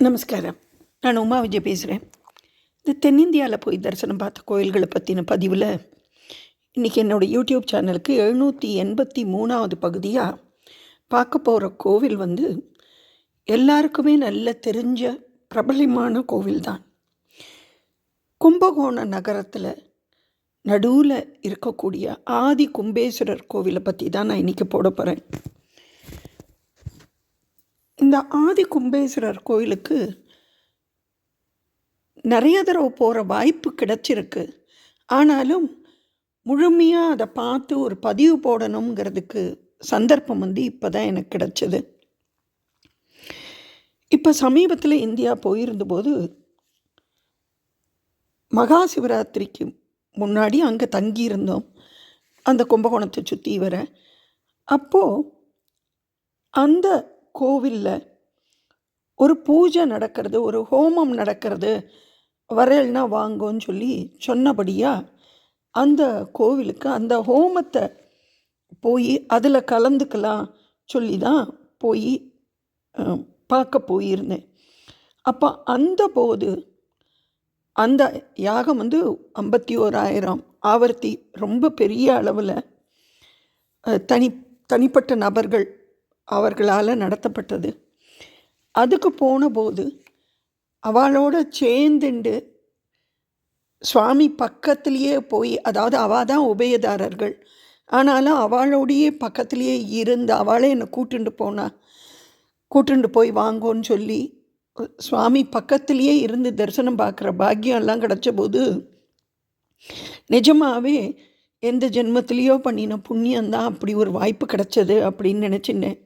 நமஸ்காரம். நான் உமா விஜய் பேசுகிறேன். இந்த தென்னிந்தியாவில் போய் தரிசனம் பார்த்த கோயில்களை பற்றின பதிவில் இன்றைக்கி என்னோடய யூடியூப் சேனலுக்கு 783வது பகுதியாக பார்க்க போகிற கோவில் எல்லாருக்குமே நல்ல தெரிஞ்ச பிரபலமான கோவில் தான். கும்பகோண நகரத்தில் நடுவில் இருக்கக்கூடிய ஆதி கும்பேஸ்வரர் கோவிலை பற்றி தான் நான் இன்றைக்கி போட போகிறேன். இந்த ஆதி கும்பேஸ்வரர் கோயிலுக்கு நிறைய தடவை போகிற வாய்ப்பு கிடச்சிருக்கு. ஆனாலும் முழுமையாக அதை பார்த்து ஒரு பதிவு போடணுங்கிறதுக்கு சந்தர்ப்பம் இப்போ தான் எனக்கு கிடச்சிது. இப்போ சமீபத்தில் இந்தியா போயிருந்தபோது மகா சிவராத்திரிக்கு முன்னாடி அங்கே தங்கியிருந்தோம், அந்த கும்பகோணத்தை சுற்றி வர. அப்போது அந்த கோவிலில் ஒரு பூஜை நடக்கிறது, ஒரு ஹோமம் நடக்கிறது, வரல்னா வாங்கோன்னு சொல்லி சொன்னபடியாக அந்த கோவிலுக்கு அந்த ஹோமத்தை போய் அதில் கலந்துக்கலாம் சொல்லி தான் போய் பார்க்க போயிருந்தேன். அப்போ அந்த போது அந்த யாகம் 51,000 ஆவர்த்தி, ரொம்ப பெரிய அளவில் தனிப்பட்ட நபர்கள் அவர்களால் நடத்தப்பட்டது. அதுக்கு போன போது அவளோட சேர்ந்துண்டு சுவாமி பக்கத்துலேயே போய், அதாவது அவள் தான் உபயதாரர்கள், ஆனாலும் அவளோடையே பக்கத்துலேயே இருந்து அவளே என்னை கூட்டுண்டு போய் வாங்கோன்னு சொல்லி சுவாமி பக்கத்துலேயே இருந்து தரிசனம் பார்க்குற பாக்கியம் எல்லாம் கிடச்ச போது நிஜமாகவே எந்த ஜென்மத்திலேயோ பண்ணின புண்ணியந்தான் அப்படி ஒரு வாய்ப்பு கிடச்சது அப்படின்னு நினச்சின்னேன்.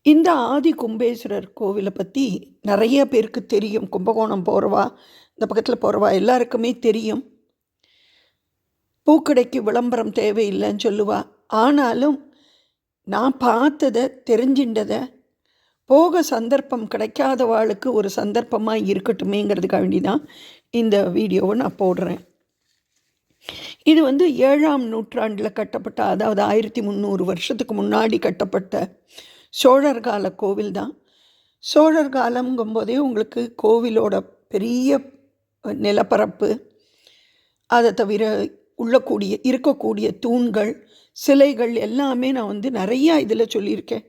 இந்த ஆதி கும்பேஸ்வரர் கோவிலை பற்றி நிறைய பேருக்கு தெரியும். கும்பகோணம் போகிறவா, இந்த பக்கத்தில் போகிறவா எல்லாருக்குமே தெரியும். பூக்கடைக்கு விளம்பரம் தேவையில்லைன்னு சொல்லுவா. ஆனாலும் நான் பார்த்ததை தெரிஞ்சின்றதை போக சந்தர்ப்பம் கிடைக்காதவாளுக்கு ஒரு சந்தர்ப்பமாக இருக்கட்டுமேங்கிறதுக்காக வேண்டி தான் இந்த வீடியோவை நான் போடுறேன். இது 7ஆம் நூற்றாண்டில் கட்டப்பட்ட, அதாவது 1300 வருஷத்துக்கு முன்னாடி கட்டப்பட்ட சோழர் கால கோவில் தான். சோழர் காலங்கும்போதே உங்களுக்கு கோவிலோட பெரிய நிலப்பரப்பு, அதை தவிர இருக்கக்கூடிய தூண்கள், சிலைகள் எல்லாமே நான் நிறையா இதில் சொல்லியிருக்கேன்.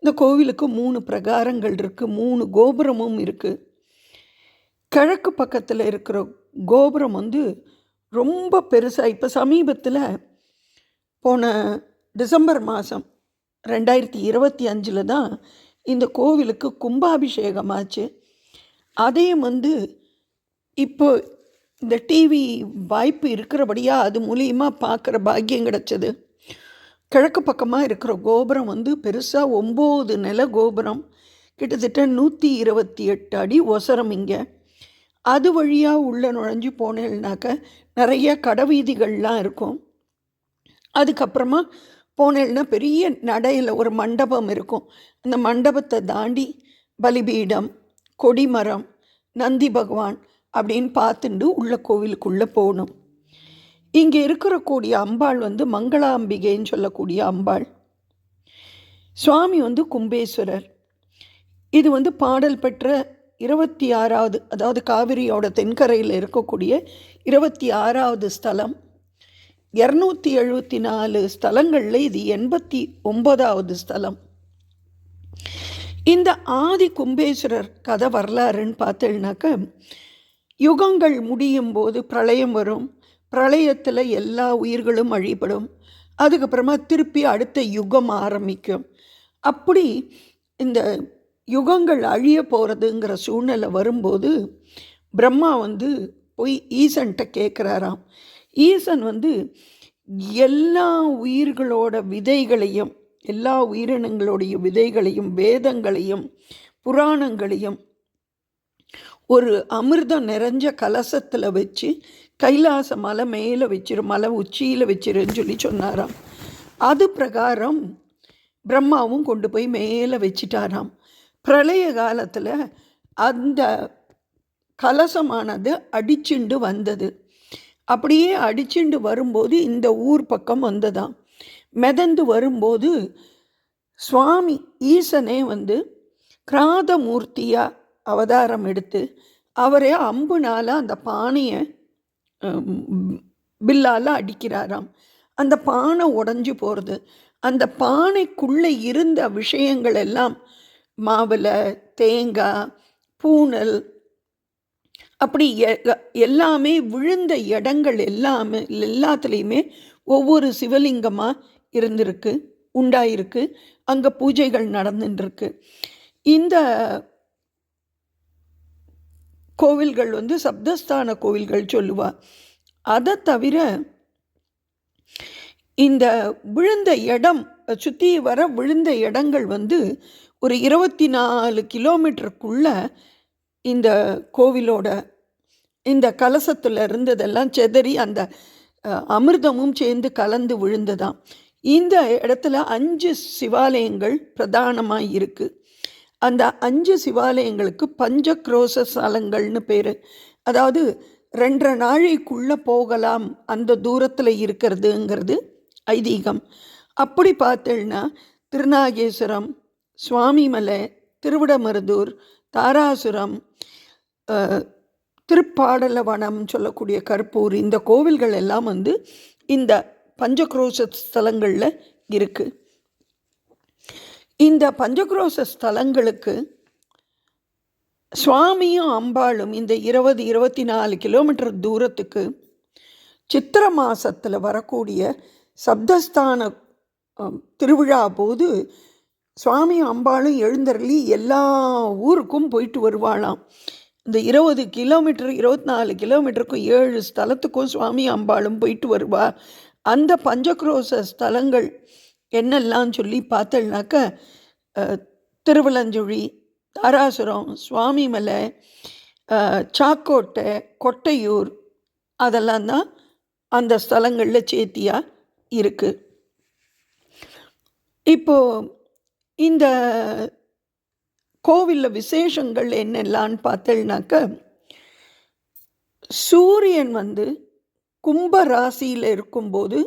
இந்த கோவிலுக்கு 3 பிரகாரங்கள் இருக்குது, 3 கோபுரமும் இருக்குது. கிழக்கு பக்கத்தில் இருக்கிற கோபுரம் ரொம்ப பெருசாக, இப்போ சமீபத்தில் போன டிசம்பர் மாதம் 2025 தான் இந்த கோவிலுக்கு கும்பாபிஷேகம் ஆச்சு. அதே இப்போ இந்த டிவி வாய்ப்பு இருக்கிறபடியாக அது மூலியமாக பார்க்குற பாக்கியம் கிடச்சது. கிழக்கு பக்கமாக இருக்கிற கோபுரம் பெருசாக 9 நில கோபுரம், கிட்டத்தட்ட 128 அடி ஒசரம். இங்கே அது வழியாக உள்ளே நுழைஞ்சு போனேன்னாக்க நிறைய கடைவீதிகள்லாம் இருக்கும். அதுக்கப்புறமா போனேன்னா பெரிய நடையில் ஒரு மண்டபம் இருக்கும். அந்த மண்டபத்தை தாண்டி பலிபீடம், கொடிமரம், நந்தி பகவான் அப்படின்னு பார்த்துட்டு உள்ள கோவிலுக்குள்ளே போகணும். இங்கே இருக்கிறக்கூடிய அம்பாள் மங்களாம்பிகைன்னு சொல்லக்கூடிய அம்பாள். சுவாமி கும்பேஸ்வரர். இது பாடல் பெற்ற 26வது, அதாவது காவிரியோட தென்கரையில் இருக்கக்கூடிய 26வது ஸ்தலம். 274 ஸ்தலங்களில் இது 89வது ஸ்தலம். இந்த ஆதி கும்பேஸ்வரர் கதை வரலாறுன்னு பார்த்தேன்னாக்க, யுகங்கள் முடியும் போது பிரளயம் வரும். பிரளயத்தில் எல்லா உயிர்களும் அழிபடும். அதுக்கப்புறமா திருப்பி அடுத்த யுகம் ஆரம்பிக்கும். அப்படி இந்த யுகங்கள் அழிய போகிறதுங்கிற சூழ்நிலை வரும்போது பிரம்மா போய் ஈசன்கிட்ட கேட்குறாராம். ஈசன் எல்லா உயிர்களோட விதைகளையும், எல்லா உயிரினங்களுடைய விதைகளையும், வேதங்களையும், புராணங்களையும் ஒரு அமிர்தம் நிறைஞ்ச கலசத்தில் வச்சு கைலாச மலை மேலே வச்சிரு, மலை உச்சியில் வச்சிருன்னு சொல்லி சொன்னாராம். அது பிரகாரம் பிரம்மாவும் கொண்டு போய் மேலே வச்சிட்டாராம். பிரளய காலத்தில் அந்த கலசமானது அடிச்சுண்டு வந்தது. அப்படியே அடிச்சுண்டு வரும்போது இந்த ஊர் பக்கம் வந்ததாம். மிதந்து வரும்போது சுவாமி ஈசனே கிராதமூர்த்தியாக அவதாரம் எடுத்து அவரே அம்புனால் அந்த பானையை பில்லால் அடிக்கிறாராம். அந்த பானை உடஞ்சி போகிறது. அந்த பானைக்குள்ளே இருந்த விஷயங்கள் எல்லாம் மாவில் தேங்காய் பூனல் அப்படி எல்லாமே விழுந்த இடங்கள் எல்லாத்துலேயுமே ஒவ்வொரு சிவலிங்கமாக இருந்திருக்கு, உண்டாயிருக்கு. அங்கே பூஜைகள் நடந்துட்டுருக்கு. இந்த கோவில்கள் சப்தஸ்தான கோவில்கள் சொல்லுவா. அதை தவிர இந்த விழுந்த இடம் சுற்றி வர விழுந்த இடங்கள் ஒரு 24 கிலோமீட்டருக்குள்ள இந்த கோவிலோட இந்த கலசத்தில் இருந்ததெல்லாம் செதறி அந்த அமிர்தமும் சேர்ந்து கலந்து விழுந்ததாம். இந்த இடத்துல 5 சிவாலயங்கள் பிரதானமாக இருக்குது. அந்த 5 சிவாலயங்களுக்கு பஞ்சக்ரோச ஸ்தலங்கள்னு பேர். அதாவது 2.5 நாளைக்குள்ளே போகலாம் அந்த தூரத்தில் இருக்கிறதுங்கிறது ஐதீகம். அப்படி பார்த்தேன்னா திருநாகேஸ்வரம், சுவாமிமலை, திருவிடமருதூர், தாராசுரம், திருப்பாடலவனம் சொல்லக்கூடிய கற்பூர், இந்த கோவில்கள் எல்லாம் இந்த பஞ்சக்ரோச ஸ்தலங்களில் இருக்குது. இந்த பஞ்சக்ரோச ஸ்தலங்களுக்கு சுவாமியும் அம்பாளும் இந்த 20-24 கிலோமீட்டர் தூரத்துக்கு சித்திர மாதத்தில் வரக்கூடிய சப்தஸ்தான திருவிழா போது சுவாமியும் அம்பாளும் எழுந்தருளி எல்லா ஊருக்கும் போயிட்டு வருவாளாம். இந்த 20 கிலோமீட்டர் 24 கிலோமீட்டருக்கும் 7 ஸ்தலத்துக்கும் சுவாமி அம்பாளும் போயிட்டு வருவா. அந்த பஞ்சக்ரோச ஸ்தலங்கள் என்னெல்லாம் சொல்லி பார்த்தோம்னாக்க திருவலஞ்சுழி, தாராசுரம், சுவாமிமலை, சாக்கோட்டை, கொட்டையூர், அதெல்லாம் தான் அந்த ஸ்தலங்களில் சேர்த்தியாக இருக்குது. இப்போது இந்த கோவிலில் விசேஷங்கள் என்னெல்லான்னு பார்த்தேன்னாக்க சூரியன் கும்ப ராசியில் இருக்கும்போது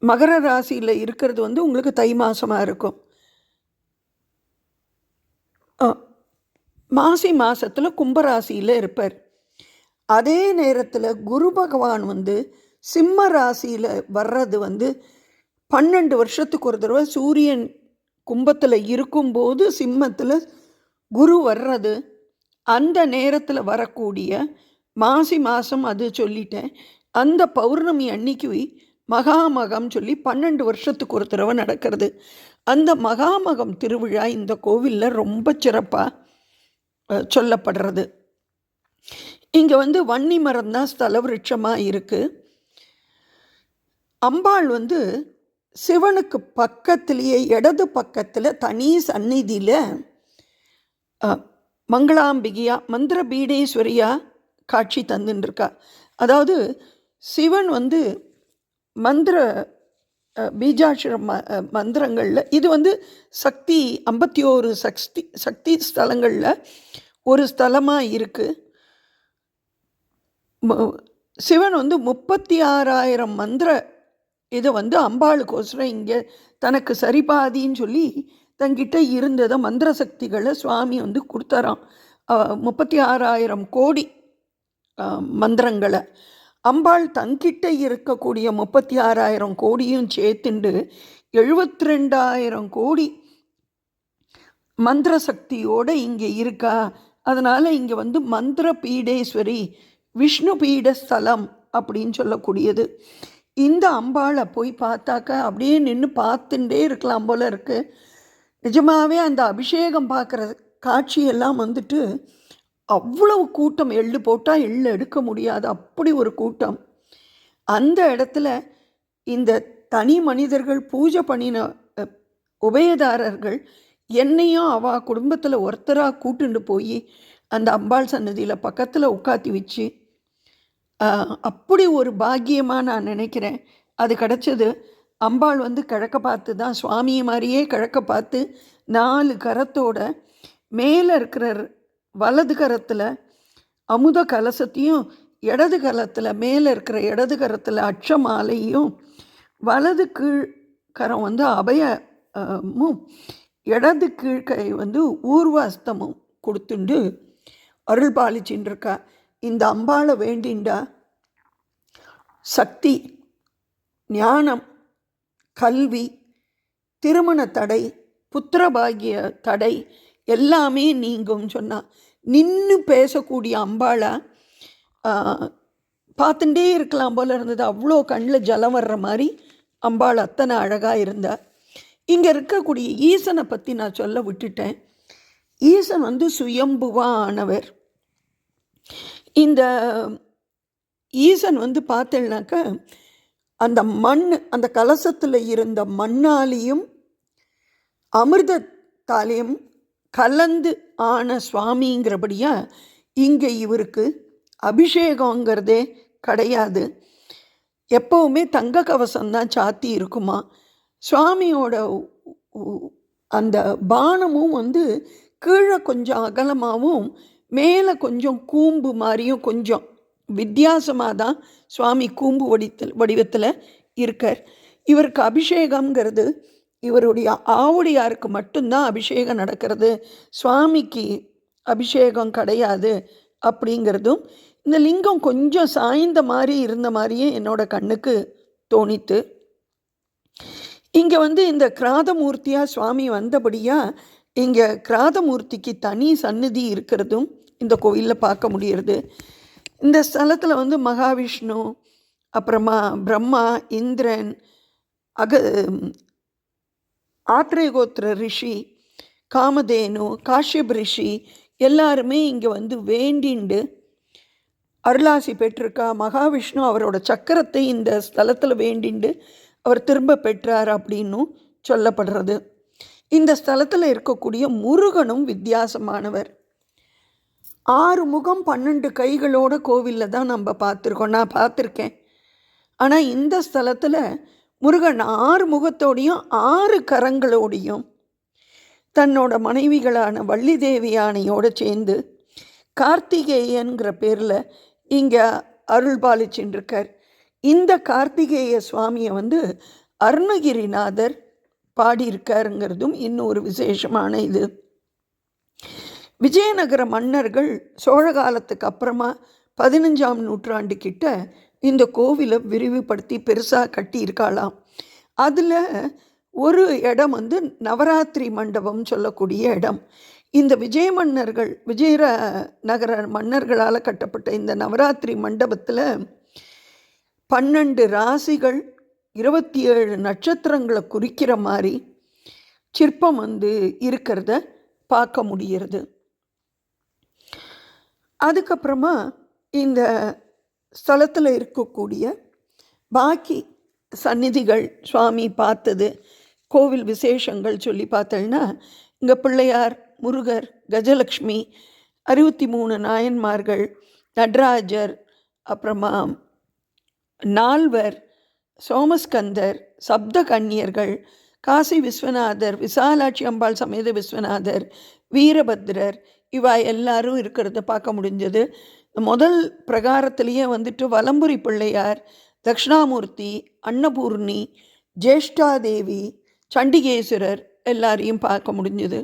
மகர ராசியில் இருக்கிறது உங்களுக்கு தை மாதமாக இருக்கும். மாசி மாதத்தில் கும்பராசியில் இருப்பார். அதே நேரத்தில் குரு பகவான் சிம்ம ராசியில் வர்றது 12 வருஷத்துக்கு ஒரு தடவை சூரியன் கும்பத்தில் இருக்கும்போது சிம்மத்தில் குரு வர்றது. அந்த நேரத்தில் வரக்கூடிய மாசி மாதம் அது சொல்லிட்டேன். அந்த பௌர்ணமி அன்னைக்கு மகாமகம் சொல்லி 12 வருஷத்துக்கு ஒரு தடவை நடக்கிறது. அந்த மகாமகம் திருவிழா இந்த கோவிலில் ரொம்ப சிறப்பாக சொல்லப்படுறது. இங்கே வன்னி மரம் தான் ஸ்தல விருட்சமாக இருக்குது. அம்பாள் சிவனுக்கு பக்கத்திலேயே இடது பக்கத்தில் தனி சந்நிதியில் மங்களாம்பிகையா மந்திர பீடேஸ்வரியாக காட்சி தந்துட்டுருக்கா. அதாவது சிவன் மந்திர பீஜாட்சர மந்திரங்களில் இது சக்தி 51 சக்தி ஸ்தலங்களில் ஒரு ஸ்தலமாக இருக்குது. சிவன் 36,000 மந்திர இதை அம்பாளுக்கோசரம் இங்கே தனக்கு சரிபாதின்னு சொல்லி தங்கிட்ட இருந்ததை மந்திர சக்திகளை சுவாமி கொடுத்தாராம். 36,000 கோடி மந்திரங்களை அம்பாள் தங்கிட்ட இருக்கக்கூடிய 36,000 கோடியும் சேர்த்துண்டு 72,000 கோடி மந்திர சக்தியோடு இங்கே இருக்கா. அதனால் இங்கே மந்திர பீடேஸ்வரி, விஷ்ணு பீட ஸ்தலம் அப்படின்னு சொல்லக்கூடியது. இந்த அம்பாளை போய் பார்த்தாக்க அப்படியே நின்று பார்த்துட்டே இருக்கலாம் போல் இருக்குது. நிஜமாகவே அந்த அபிஷேகம் பார்க்குற காட்சியெல்லாம் அவ்வளவு கூட்டம், எள்ளு போட்டால் எள்ளு எடுக்க முடியாது, அப்படி ஒரு கூட்டம். அந்த இடத்துல இந்த தனி மனிதர்கள் பூஜை பண்ணின உபயதாரர்கள் என்னையும் அவள் குடும்பத்தில் ஒருத்தராக கூட்டுண்டு போய் அந்த அம்பாள் சன்னதியில் பக்கத்தில் உட்காத்தி வச்சு அப்படி ஒரு பாக்கியமாக நான் நினைக்கிறேன். அது கிடச்சது. அம்பாள் கிழக்க பார்த்து தான், சுவாமியை மாதிரியே கிழக்க பார்த்து 4 கரத்தோட மேலே இருக்கிற வலது கரத்தில் அமுத கலசத்தையும், இடது கரத்தில் மேலே இருக்கிற இடது கரத்தில் அட்சமாலையும், வலது கீழ் கரம் அபயமும், இடது கீழ்கை வந்து ஊர்வாஸ்தமம் கொடுத்துண்டு அருள் பாலிச்சுட்டுருக்கா. இந்த அம்பாளை வேண்டிண்டா சக்தி, ஞானம், கல்வி, திருமண தடை, புத்திரபாகிய தடை எல்லாமே நீங்கும் சொன்னால் நின்று பேசக்கூடிய அம்பாளை பார்த்துட்டே இருக்கலாம் போல் இருந்தது. அவ்வளோ கண்ணில் ஜலம் வர்ற மாதிரி அம்பாள் அத்தனை அழகாக இருந்தார். இங்கே இருக்கக்கூடிய ஈசனை பற்றி நான் சொல்ல விட்டுட்டேன். ஈசன் வந்து சுயம்புவானவர். இந்த ஈசன் வந்து பார்த்தேன்னாக்க அந்த மண், அந்த கலசத்தில் இருந்த மண்ணாலையும் அமிர்தத்தாலையும் கலந்து ஆன சுவாமிங்கிறபடியாக இங்கே இவருக்கு அபிஷேகங்கிறதே கிடையாது. எப்போவுமே தங்க கவசம்தான் சாத்தி இருக்குமா. சுவாமியோட அந்த பானமும் வந்து கீழே கொஞ்சம் அகலமாகவும் மேலே கொஞ்சம் கூம்பு மாதிரியும் கொஞ்சம் வித்தியாசமாக தான் சுவாமி கூம்பு வடிவத்தில் இருக்கார். இவருக்கு அபிஷேகங்கிறது இவருடைய ஆவுடையாருக்கு மட்டும்தான் அபிஷேகம் நடக்கிறது, சுவாமிக்கு அபிஷேகம் கிடையாது அப்படிங்கிறதும் இந்த லிங்கம் கொஞ்சம் சாய்ந்த மாதிரி இருந்த மாதிரியே என்னோட கண்ணுக்கு தோணித்து. இங்கே வந்து இந்த கிராதமூர்த்தியாக சுவாமி வந்தபடியாக இங்கே கிராதமூர்த்திக்கு தனி சந்நிதி இருக்கிறதும் இந்த கோயிலில் பார்க்க முடிகிறது. இந்த ஸ்தலத்தில் வந்து மகாவிஷ்ணு, அப்புறமா பிரம்மா, இந்திரன், ஆத்ரேகோத்திர ரிஷி, காமதேனு, காஷ்யப் ரிஷி எல்லாருமே இங்கே வந்து வேண்டிண்டு அருளாசி பெற்றிருக்கா. மகாவிஷ்ணு அவரோட சக்கரத்தை இந்த ஸ்தலத்தில் வேண்டிண்டு அவர் திரும்ப பெற்றார் அப்படின்னும் சொல்லப்படுறது. இந்த ஸ்தலத்தில் இருக்கக்கூடிய முருகனும் வித்தியாசமானவர். 6 முகம் 12 கைகளோட கோவிலில் தான் நம்ம பார்த்துருக்கோம், நான் பார்த்துருக்கேன். ஆனால் இந்த ஸ்தலத்தில் முருகன் 6 முகத்தோடையும் 6 கரங்களோடையும் தன்னோட மனைவிகளான வள்ளி தேவி யானையோடு சேர்ந்து கார்த்திகேயன்கிற பேரில் இங்கே அருள் பாலிச்சுருக்கார். இந்த கார்த்திகேய சுவாமியை வந்து அருணகிரிநாதர் பாடியிருக்காருங்கிறதும் இன்னும் ஒரு விசேஷமான இது. விஜயநகர மன்னர்கள் சோழ காலத்துக்கு அப்புறமா 15ஆம் நூற்றாண்டு கிட்ட இந்த கோவிலை விரிவுபடுத்தி பெருசாக கட்டியிருக்காளாம். அதில் ஒரு இடம் வந்து நவராத்திரி மண்டபம் சொல்லக்கூடிய இடம். இந்த விஜயநகர மன்னர்களால் கட்டப்பட்ட இந்த நவராத்திரி மண்டபத்தில் 12 ராசிகள் 27 நட்சத்திரங்களை குறிக்கிற மாதிரி சிற்பம் வந்து இருக்கிறத பார்க்க முடிகிறது. அதுக்கப்புறமா இந்த ஸ்தலத்தில் இருக்கக்கூடிய பாக்கி சந்நிதிகள் சுவாமி பார்த்தது கோவில் விசேஷங்கள் சொல்லி பார்த்தோன்னா இங்கே பிள்ளையார், முருகர், கஜலக்ஷ்மி, 63 நாயன்மார்கள், நடராஜர், அப்புறமா நால்வர், சோமஸ்கந்தர், சப்த கன்னியர்கள், காசி விஸ்வநாதர், விசாலாட்சி அம்பாள் சமேத விஸ்வநாதர், வீரபத்ரர், இவா எல்லாரும் இருக்கிறத பார்க்க முடிஞ்சது. முதல் பிரகாரத்திலேயே வந்துட்டு வலம்புரி பிள்ளையார், தக்ஷணாமூர்த்தி, அன்னபூர்ணி, ஜேஷ்டாதேவி, சண்டிகேஸ்வரர் எல்லாரையும் பார்க்க முடிஞ்சது.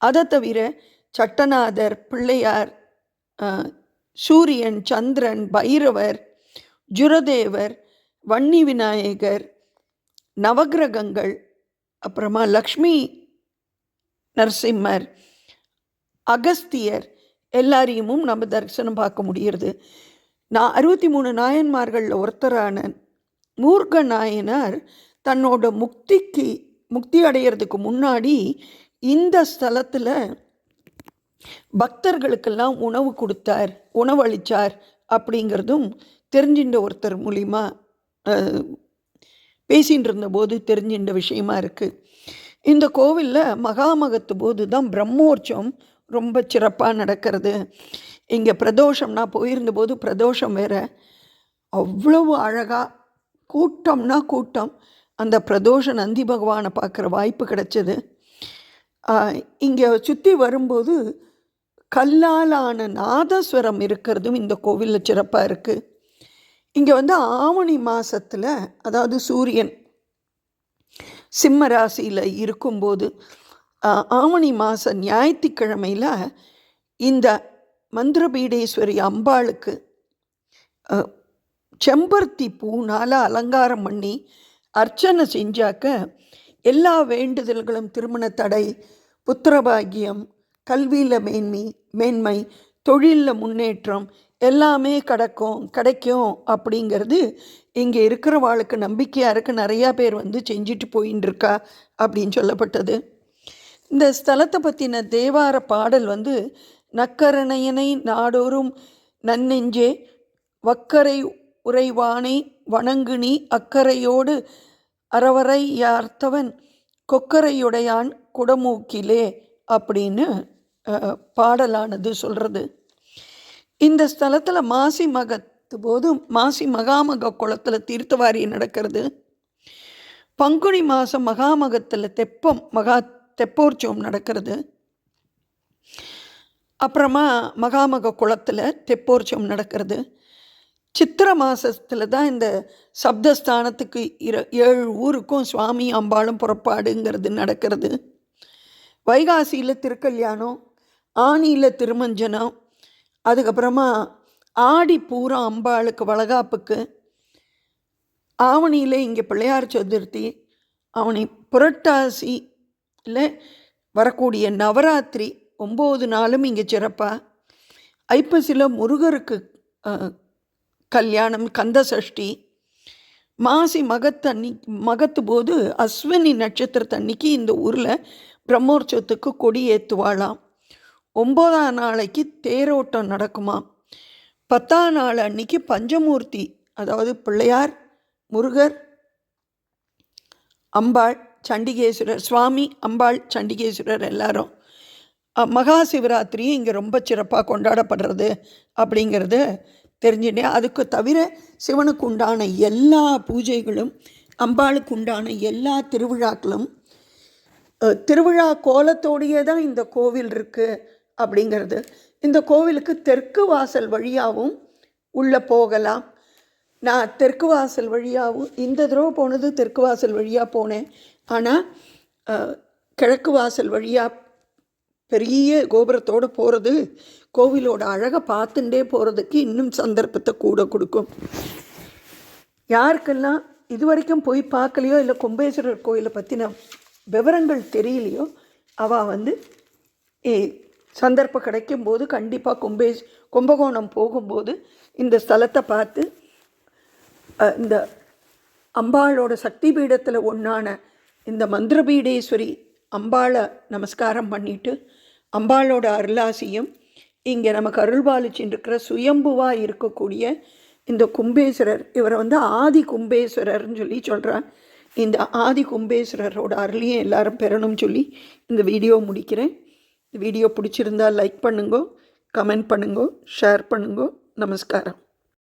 அதை தவிர சட்டநாதர், பிள்ளையார், சூரியன், சந்திரன், பைரவர், ஜுரதேவர், வன்னி விநாயகர், நவகிரகங்கள், அப்புறமா லக்ஷ்மி நரசிம்மர், அகஸ்தியர் எல்லாரையும் நம்ம தரிசனம் பார்க்க முடிகிறது. 63 நாயன்மார்களில் ஒருத்தரான மூர்க்க நாயனார் தன்னோட முக்தி அடைகிறதுக்கு முன்னாடி இந்த ஸ்தலத்தில் பக்தர்களுக்கெல்லாம் உணவு கொடுத்தார், உணவளித்தார் அப்படிங்கிறதும் தெரிஞ்சின்ற ஒருத்தர் மூலிமா பேசிகிட்டு இருந்தபோது தெரிஞ்சின்ற விஷயமா இருக்குது. இந்த கோவிலில் மகாமகத்து போது தான் பிரம்மோற்சவம் ரொம்ப சிறப்பாக நடக்கிறது. இங்கே பிரதோஷம்னா போயிருந்தபோது பிரதோஷம் வேறு அவ்வளவு அழகாக கூட்டம்னா கூட்டம். அந்த பிரதோஷ நந்தி பகவானை பார்க்குற வாய்ப்பு கிடைச்சது. இங்கே சுற்றி வரும்போது கல்லாலான நாதஸ்வரம் இருக்கிறதும் இந்த கோவிலில் சிறப்பாக இருக்குது. இங்கே வந்து ஆவணி மாதத்தில், அதாவது சூரியன் சிம்ம ராசியில் இருக்கும்போது ஆவணி மாத ஞாயிற்றுக்கிழமையில் இந்த மந்திரபீடேஸ்வரி அம்பாளுக்கு செம்பருத்தி பூனால் அலங்காரம் பண்ணி அர்ச்சனை செஞ்சாக்க எல்லா வேண்டுதல்களும் திருமண தடை, புத்திரபாகியம், கல்வியில் மேன்மை, தொழிலில் முன்னேற்றம் எல்லாமே கிடைக்கும் அப்படிங்கிறது இங்கே இருக்கிறவாளுக்கு நம்பிக்கையாக இருக்குது. நிறையா பேர் வந்து செஞ்சுட்டு போயின்னு இருக்கா அப்படின்னு சொல்லப்பட்டது. இந்த ஸ்தலத்தை பற்றின தேவார பாடல் வந்து நக்கரணையனை நாடோறும் நன்னெஞ்சே வக்கரை உறைவானை வணங்குனி அக்கறையோடு அறவரை யார்த்தவன் கொக்கரையுடையான் குடமூக்கிலே அப்படின்னு பாடலானது சொல்கிறது. இந்த ஸ்தலத்தில் மாசி மகத்து போது மாசி மகாமக குளத்தில் தீர்த்தவாரி நடக்கிறது. பங்குனி மாதம் மகாமகத்தில் தெப்போற்சவம் நடக்கிறது. அப்புறமா மகாமக குளத்தில் தெப்போற்சவம் நடக்கிறது. சித்திரை மாதத்தில் தான் இந்த சப்தஸ்தானத்துக்கு 7 ஊருக்கும் சுவாமி அம்பாளும் புறப்பாடுங்கிறது நடக்கிறது. வைகாசியில் திருக்கல்யாணம், ஆனியில் திருமஞ்சனம், அதுக்கப்புறமா ஆடி பூரம் அம்பாளுக்கு வளகாப்புக்கு, ஆவணியில் இங்கே பிள்ளையார் சதுர்த்தி, ஆவணி புரட்டாசியில் வரக்கூடிய நவராத்திரி 9 நாளும் இங்கே சிறப்பாக, ஐப்பசியில் முருகருக்கு கல்யாணம், கந்த சஷ்டி, மாசி மகத்து போது அஸ்வினி நட்சத்திரத்தன்னைக்கு இந்த ஊரில் பிரம்மோற்சவத்துக்கு கொடி ஏற்றுவாளாம். 9ஆம் நாளைக்கு தேரோட்டம் நடக்குமா. 10ஆம் நாள் அன்னைக்கு பஞ்சமூர்த்தி, அதாவது பிள்ளையார், முருகர், அம்பாள், சண்டிகேஸ்வரர், சுவாமி, அம்பாள், சண்டிகேஸ்வரர் எல்லாரும். மகா சிவராத்திரியும் இங்கே ரொம்ப சிறப்பாக கொண்டாடப்படுறது அப்படிங்கிறது தெரிஞ்சுட்டேன். அதுக்கு தவிர சிவனுக்கு உண்டான எல்லா பூஜைகளும், அம்பாளுக்கு உண்டான எல்லா திருவிழாக்களும் திருவிழா கோலத்தோடையே தான் இந்த கோவில் இருக்குது அப்படிங்கிறது. இந்த கோவிலுக்கு தெற்கு வாசல் வழியாகவும் உள்ளே போகலாம். நான் தெற்கு வாசல் வழியாகவும் இந்த தடவை போனது தெற்கு வாசல் வழியாக போனேன். ஆனால் கிழக்கு வாசல் வழியாக பெரிய கோபுரத்தோடு போகிறது கோவிலோட அழகை பார்த்துட்டே போகிறதுக்கு இன்னும் சந்தர்ப்பத்தை கூட கொடுக்கும். யாருக்கெல்லாம் இது வரைக்கும் போய் பார்க்கலையோ இல்லை கும்பேஸ்வரர் கோயிலை பற்றின விவரங்கள் தெரியலையோ அவள் வந்து சந்தர்ப்பம் கிடைக்கும்போது கண்டிப்பாக கும்பகோணம் போகும்போது இந்த ஸ்தலத்தை பார்த்து இந்த அம்பாளோட சக்தி பீடத்தில் ஒன்றான இந்த மந்திரபீடேஸ்வரி அம்பாளை நமஸ்காரம் பண்ணிவிட்டு அம்பாளோட அருளாசியும் இங்கே நமக்கு அருள்பாலிச்சின்னு இருக்கிற சுயம்புவாக இருக்கக்கூடிய இந்த கும்பேஸ்வரர், இவரை வந்து ஆதி கும்பேஸ்வரர்னு சொல்லி சொல்கிறார். இந்த ஆதி கும்பேஸ்வரரோட அருளையும் எல்லாரும் பெறணும்னு சொல்லி இந்த வீடியோ முடிக்கிறேன். இந்த வீடியோ பிடிச்சிருந்தால் லைக் பண்ணுங்கோ, கமெண்ட் பண்ணுங்கோ, ஷேர் பண்ணுங்கோ. நமஸ்காரம்.